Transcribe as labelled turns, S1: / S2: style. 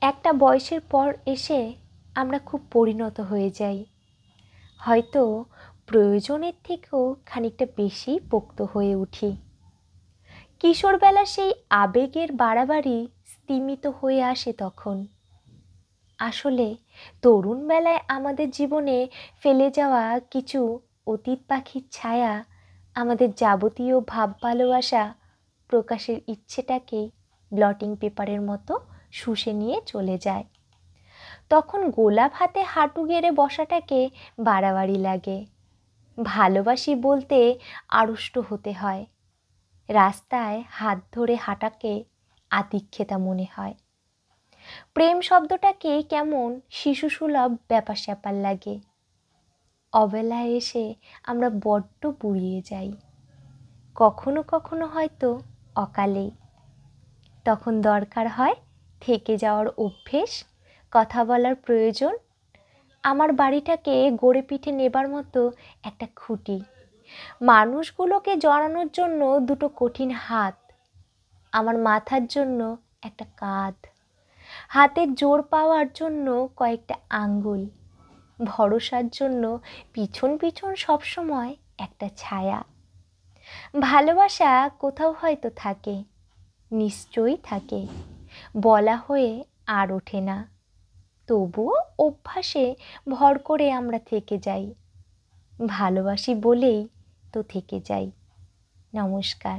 S1: একটা বয়সের পর এসে আমরা খুব পরিণত হয়ে যাই, হয়তো প্রয়োজনের থেকেও খানিকটা বেশি পোক্ত হয়ে উঠি। কিশোরবেলা সেই আবেগের বাড়াবাড়ি স্তিমিত হয়ে আসে তখন। আসলে তরুণবেলায় আমাদের জীবনে ফেলে যাওয়া কিছু অতীত পাখির ছায়া আমাদের যাবতীয় ভাব ভালোবাসা প্রকাশের ইচ্ছেটাকেই ব্লটিং পেপারের মতো শুষে নিয়ে চলে যায়। তখন গোলাপ হাতে হাঁটু গেড়ে বসাটাকে বাড়াবাড়ি লাগে। ভালোবাসি বলতে আড়ষ্ট হতে হয়। রাস্তায় হাত ধরে হাঁটাকে আতিক্ষেতা মনে হয়। প্রেম শব্দটাকে কেমন শিশুসুলভ ব্যাপার স্যাপার লাগে। অবেলায় এসে আমরা বড্ড বুড়িয়ে যাই, কখনো কখনো হয়তো অকালেই। তখন দরকার হয় থেকে যাওয়ার অভ্যেস, কথা বলার প্রয়োজন, আমার বাড়িটাকে গড়ে পিঠে নেবার মতো একটা খুঁটি, মানুষগুলোকে জড়ানোর জন্য দুটো কঠিন হাত, আমার মাথার জন্য একটা কাঁধ, হাতের জোর পাওয়ার জন্য কয়েকটা আঙ্গুল, ভরসার জন্য পিছন পিছন সবসময় একটা ছায়া। ভালোবাসা কোথাও হয়তো থাকে, নিশ্চয়ই থাকে, বলা হয়ে আর ওঠে না। তবুও অভ্যাসে ভর করে আমরা থেকে যাই। ভালোবাসি বলেই তো থেকে যাই। নমস্কার।